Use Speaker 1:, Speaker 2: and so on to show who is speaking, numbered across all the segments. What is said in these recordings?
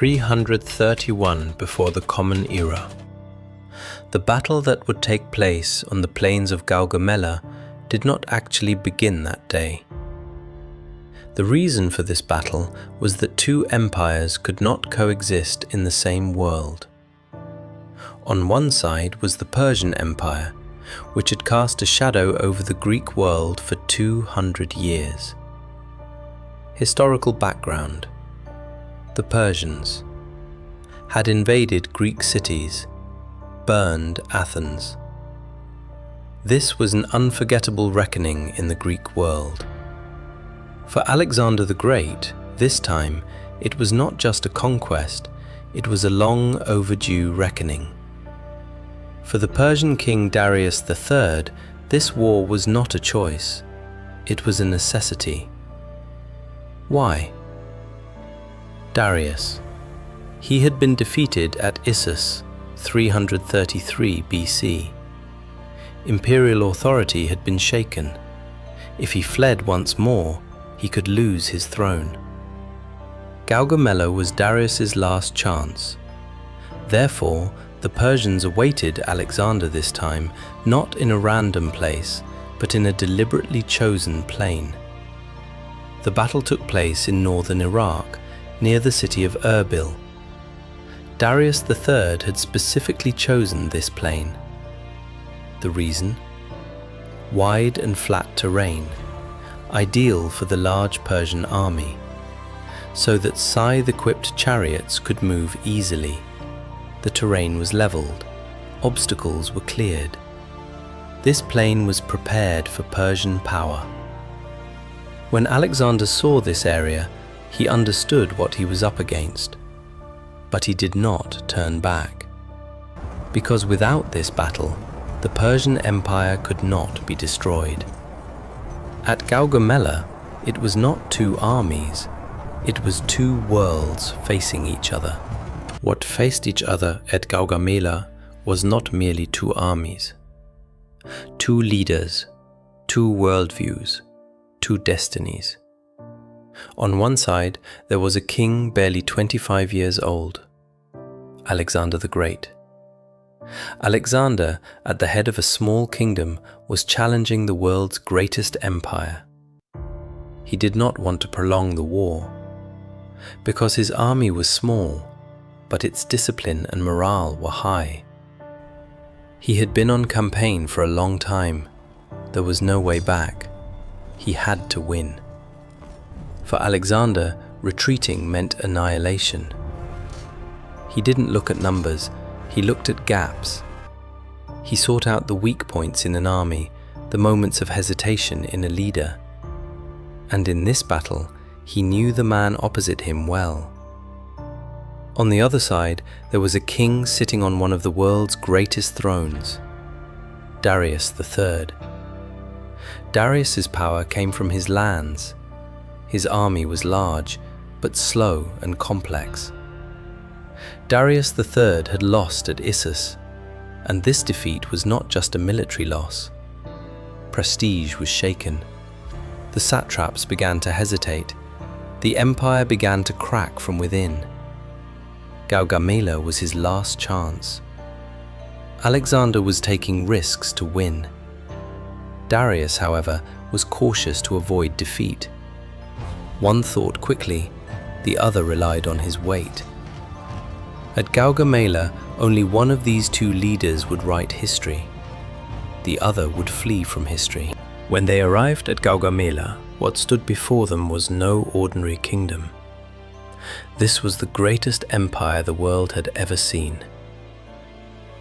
Speaker 1: 331 before the Common Era. The battle that would take place on the plains of Gaugamela did not actually begin that day. The reason for this battle was that two empires could not coexist in the same world. On one side was the Persian Empire, which had cast a shadow over the Greek world for 200 years. Historical background: the Persians had invaded Greek cities, burned Athens. This was an unforgettable reckoning in the Greek world. For Alexander the Great, this time, it was not just a conquest, it was a long overdue reckoning. For the Persian king Darius III, this war was not a choice, it was a necessity. Why? Darius. He had been defeated at Issus, 333 BC. Imperial authority had been shaken. If he fled once more, he could lose his throne. Gaugamela was Darius's last chance. Therefore, the Persians awaited Alexander this time, not in a random place, but in a deliberately chosen plain. The battle took place in northern Iraq, near the city of Erbil. Darius III had specifically chosen this plain. The reason? Wide and flat terrain, ideal for the large Persian army, so that scythe-equipped chariots could move easily. The terrain was leveled, obstacles were cleared. This plain was prepared for Persian power. When Alexander saw this area, he understood what he was up against, but he did not turn back. Because without this battle, the Persian Empire could not be destroyed. At Gaugamela, it was not two armies, it was two worlds facing each other. What faced each other at Gaugamela was not merely two armies. Two leaders, two worldviews, two destinies. On one side, there was a king barely 25 years old, Alexander the Great. Alexander, at the head of a small kingdom, was challenging the world's greatest empire. He did not want to prolong the war, because his army was small, but its discipline and morale were high. He had been on campaign for a long time. There was no way back. He had to win. For Alexander, retreating meant annihilation. He didn't look at numbers, he looked at gaps. He sought out the weak points in an army, the moments of hesitation in a leader. And in this battle, he knew the man opposite him well. On the other side, there was a king sitting on one of the world's greatest thrones, Darius III. Darius's power came from his lands. His army was large, but slow and complex. Darius III had lost at Issus, and this defeat was not just a military loss. Prestige was shaken. The satraps began to hesitate. The empire began to crack from within. Gaugamela was his last chance. Alexander was taking risks to win. Darius, however, was cautious to avoid defeat. One thought quickly, the other relied on his weight. At Gaugamela, only one of these two leaders would write history. The other would flee from history. When they arrived at Gaugamela, what stood before them was no ordinary kingdom. This was the greatest empire the world had ever seen.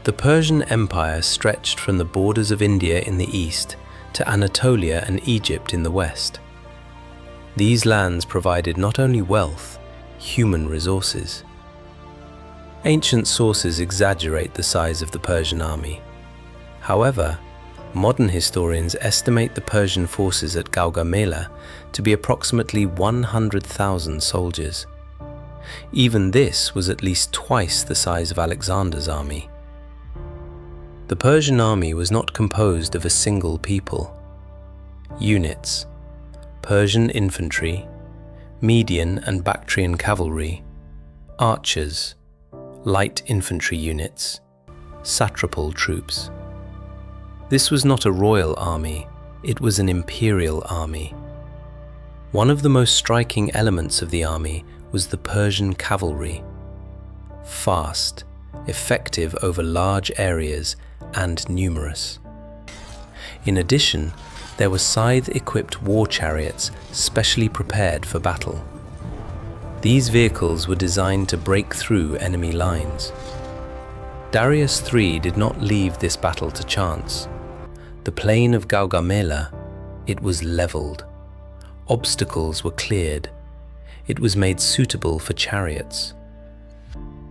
Speaker 1: The Persian Empire stretched from the borders of India in the east to Anatolia and Egypt in the west. These lands provided not only wealth, human resources. Ancient sources exaggerate the size of the Persian army. However, modern historians estimate the Persian forces at Gaugamela to be approximately 100,000 soldiers. Even this was at least twice the size of Alexander's army. The Persian army was not composed of a single people. Units, Persian infantry, Median and Bactrian cavalry, archers, light infantry units, satrapal troops. This was not a royal army, it was an imperial army. One of the most striking elements of the army was the Persian cavalry. Fast, effective over large areas, and numerous. In addition, there were scythe-equipped war chariots specially prepared for battle. These vehicles were designed to break through enemy lines. Darius III did not leave this battle to chance. The plain of Gaugamela, it was leveled. Obstacles were cleared. It was made suitable for chariots.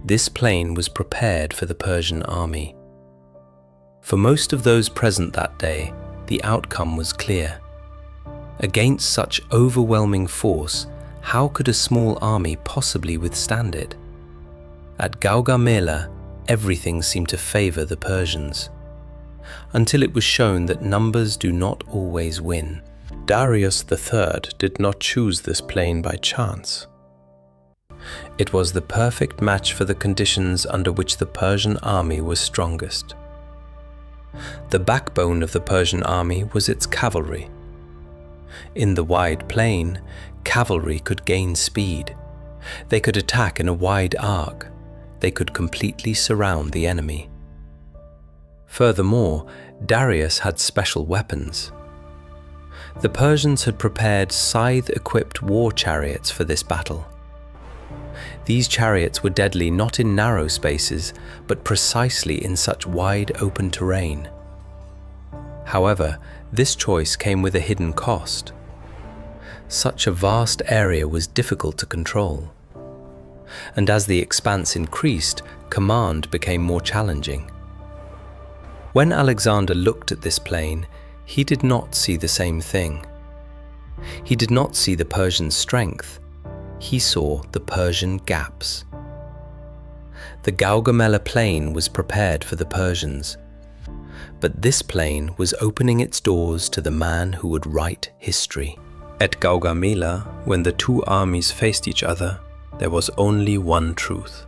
Speaker 1: This plain was prepared for the Persian army. For most of those present that day, the outcome was clear. Against such overwhelming force, how could a small army possibly withstand it? At Gaugamela, everything seemed to favor the Persians, until it was shown that numbers do not always win.
Speaker 2: Darius III did not choose this plain by chance. It was the perfect match for the conditions under which the Persian army was strongest. The backbone of the Persian army was its cavalry. In the wide plain, cavalry could gain speed. They could attack in a wide arc. They could completely surround the enemy. Furthermore, Darius had special weapons. The Persians had prepared scythe-equipped war chariots for this battle. These chariots were deadly not in narrow spaces, but precisely in such wide open terrain. However, this choice came with a hidden cost. Such a vast area was difficult to control. And as the expanse increased, command became more challenging. When Alexander looked at this plain, he did not see the same thing. He did not see the Persian strength. He saw the Persian gaps. The Gaugamela plain was prepared for the Persians, but this plain was opening its doors to the man who would write history. At Gaugamela, when the two armies faced each other, there was only one truth.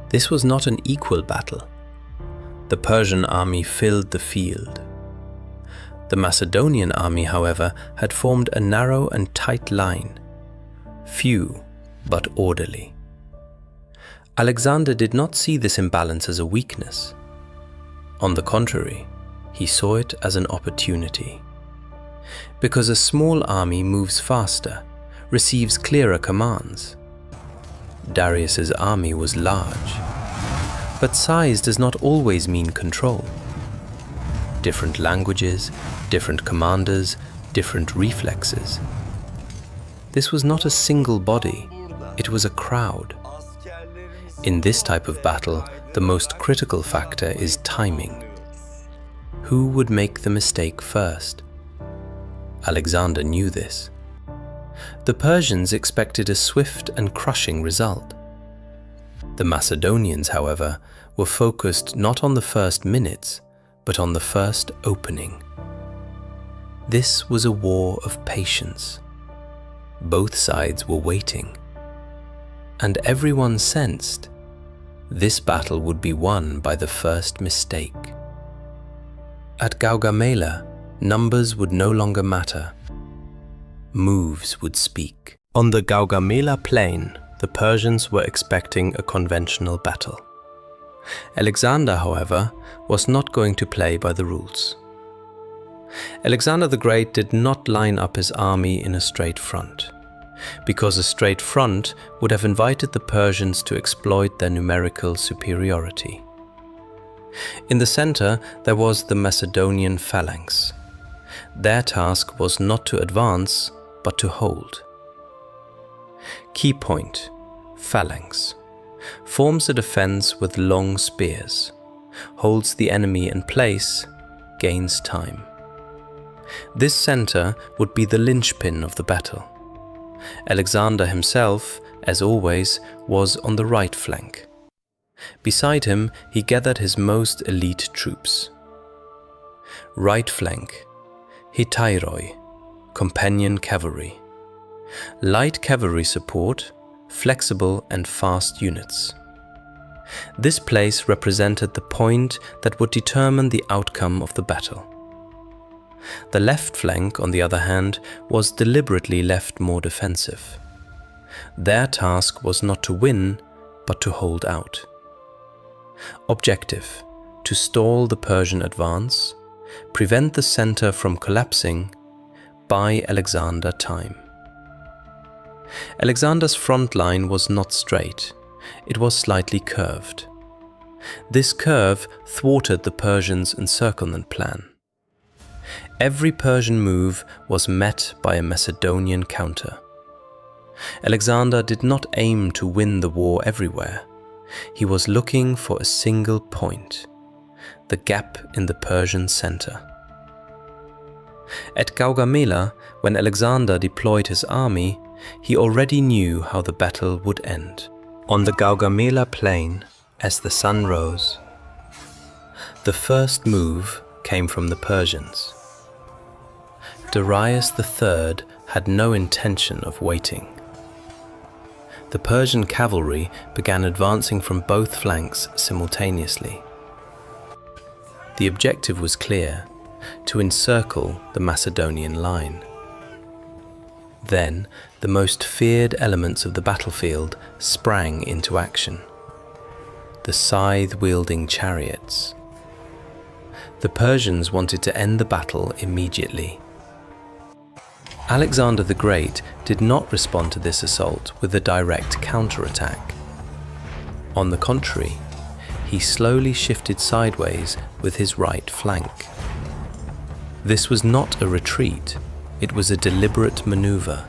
Speaker 2: This was not an equal battle. The Persian army filled the field. The Macedonian army, however, had formed a narrow and tight line. Few, but orderly. Alexander did not see this imbalance as a weakness. On the contrary, he saw it as an opportunity. Because a small army moves faster, receives clearer commands. Darius's army was large, but size does not always mean control. Different languages, different commanders, different reflexes. This was not a single body, it was a crowd. In this type of battle, the most critical factor is timing. Who would make the mistake first? Alexander knew this. The Persians expected a swift and crushing result. The Macedonians, however, were focused not on the first minutes, but on the first opening. This was a war of patience. Both sides were waiting. And everyone sensed this battle would be won by the first mistake. At Gaugamela, numbers would no longer matter. Moves would speak. On the Gaugamela plain, the Persians were expecting a conventional battle. Alexander, however, was not going to play by the rules. Alexander the Great did not line up his army in a straight front, because a straight front would have invited the Persians to exploit their numerical superiority. In the center, there was the Macedonian phalanx. Their task was not to advance, but to hold. Key point: phalanx. Forms a defense with long spears, holds the enemy in place, gains time. This center would be the linchpin of the battle. Alexander himself, as always, was on the right flank. Beside him, he gathered his most elite troops. Right flank: Hetairoi, companion cavalry. Light cavalry support, flexible and fast units. This place represented the point that would determine the outcome of the battle. The left flank, on the other hand, was deliberately left more defensive. Their task was not to win, but to hold out. Objective: to stall the Persian advance, prevent the center from collapsing, buy Alexander time. Alexander's front line was not straight, it was slightly curved. This curve thwarted the Persians' encirclement plan. Every Persian move was met by a Macedonian counter. Alexander did not aim to win the war everywhere. He was looking for a single point, the gap in the Persian center. At Gaugamela, when Alexander deployed his army, he already knew how the battle would end. On the Gaugamela plain, as the sun rose, the first move came from the Persians. Darius III had no intention of waiting. The Persian cavalry began advancing from both flanks simultaneously. The objective was clear: to encircle the Macedonian line. Then, the most feared elements of the battlefield sprang into action: the scythe-wielding chariots. The Persians wanted to end the battle immediately. Alexander the Great did not respond to this assault with a direct counterattack. On the contrary, he slowly shifted sideways with his right flank. This was not a retreat, it was a deliberate maneuver.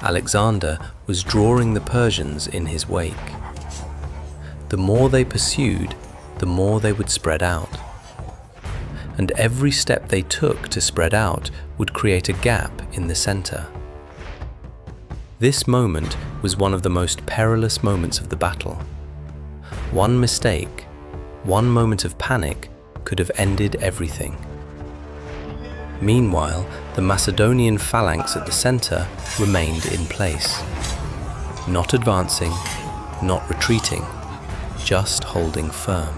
Speaker 2: Alexander was drawing the Persians in his wake. The more they pursued, the more they would spread out. And every step they took to spread out would create a gap in the center. This moment was one of the most perilous moments of the battle. One mistake, one moment of panic could have ended everything. Meanwhile, the Macedonian phalanx at the center remained in place, not advancing, not retreating, just holding firm.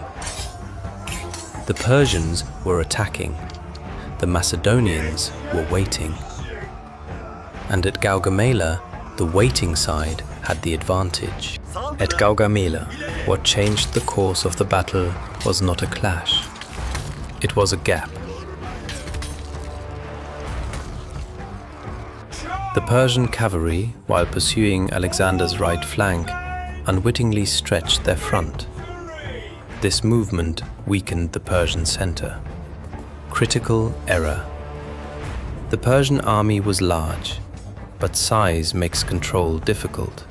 Speaker 2: The Persians were attacking, the Macedonians were waiting. And at Gaugamela, the waiting side had the advantage. At Gaugamela, what changed the course of the battle was not a clash, it was a gap. The Persian cavalry, while pursuing Alexander's right flank, unwittingly stretched their front. This movement weakened the Persian center. Critical error. The Persian army was large, but size makes control difficult.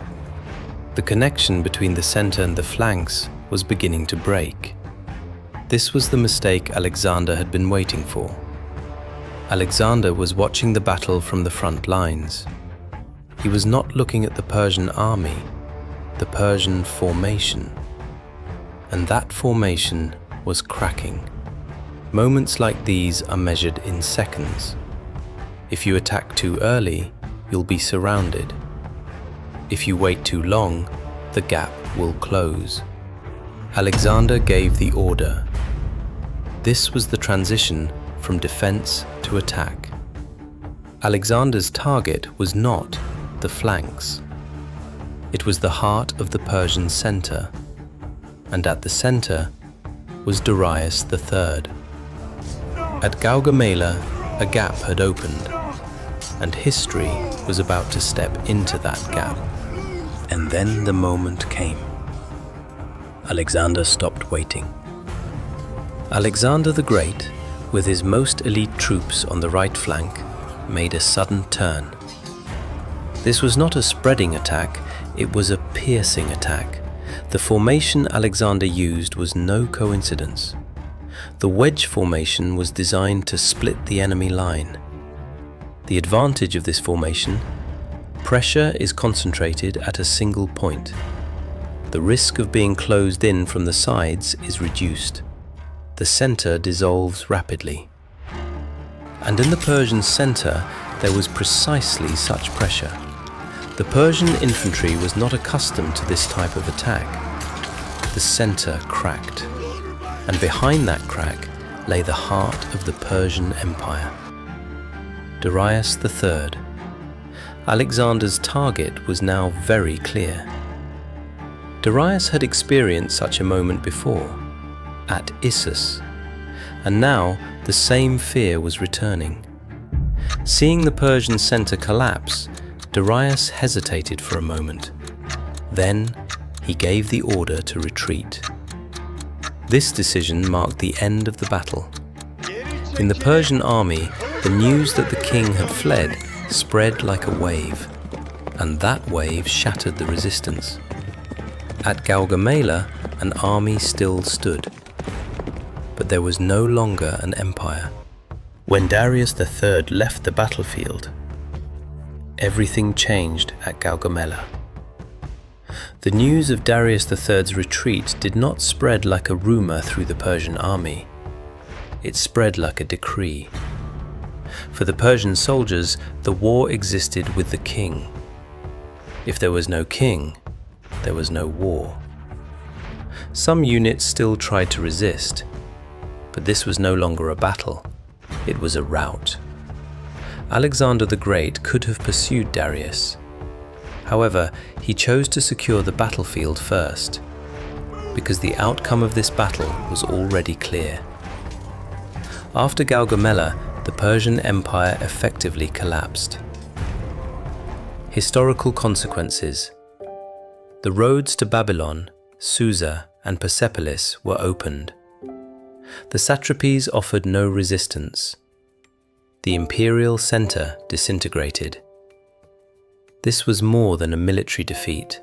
Speaker 2: The connection between the center and the flanks was beginning to break. This was the mistake Alexander had been waiting for. Alexander was watching the battle from the front lines. He was not looking at the Persian army, the Persian formation. And that formation was cracking. Moments like these are measured in seconds. If you attack too early, you'll be surrounded. If you wait too long, the gap will close. Alexander gave the order. This was the transition from defense to attack. Alexander's target was not the flanks. It was the heart of the Persian center. And at the center was Darius III. At Gaugamela, a gap had opened, and history was about to step into that gap. And then the moment came. Alexander stopped waiting. Alexander the Great, with his most elite troops on the right flank, made a sudden turn. This was not a spreading attack, it was a piercing attack. The formation Alexander used was no coincidence. The wedge formation was designed to split the enemy line. The advantage of this formation: pressure is concentrated at a single point. The risk of being closed in from the sides is reduced. The center dissolves rapidly. And in the Persian center, there was precisely such pressure. The Persian infantry was not accustomed to this type of attack. The center cracked, and behind that crack lay the heart of the Persian Empire. Darius III. Alexander's target was now very clear. Darius had experienced such a moment before, at Issus, and now the same fear was returning. Seeing the Persian center collapse, Darius hesitated for a moment. Then he gave the order to retreat. This decision marked the end of the battle. In the Persian army, the news that the king had fled spread like a wave, and that wave shattered the resistance. At Gaugamela, an army still stood, but there was no longer an empire. When Darius III left the battlefield, everything changed at Gaugamela. The news of Darius III's retreat did not spread like a rumor through the Persian army. It spread like a decree. For the Persian soldiers, the war existed with the king. If there was no king, there was no war. Some units still tried to resist, but this was no longer a battle, it was a rout. Alexander the Great could have pursued Darius. However, he chose to secure the battlefield first, because the outcome of this battle was already clear. After Gaugamela, the Persian Empire effectively collapsed. Historical consequences. The roads to Babylon, Susa, and Persepolis were opened. The satrapies offered no resistance. The imperial center disintegrated. This was more than a military defeat.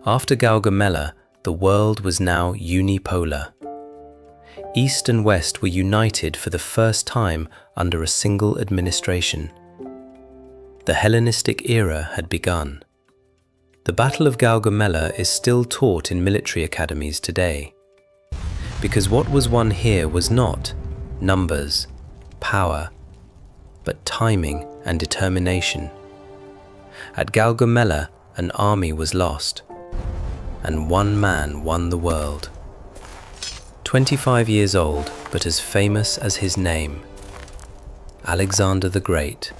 Speaker 2: After Gaugamela, the world was now unipolar. East and West were united for the first time under a single administration. The Hellenistic era had begun. The Battle of Gaugamela is still taught in military academies today, because what was won here was not numbers, power, but timing and determination. At Gaugamela, an army was lost, and one man won the world. 25 years old, but as famous as his name, Alexander the Great.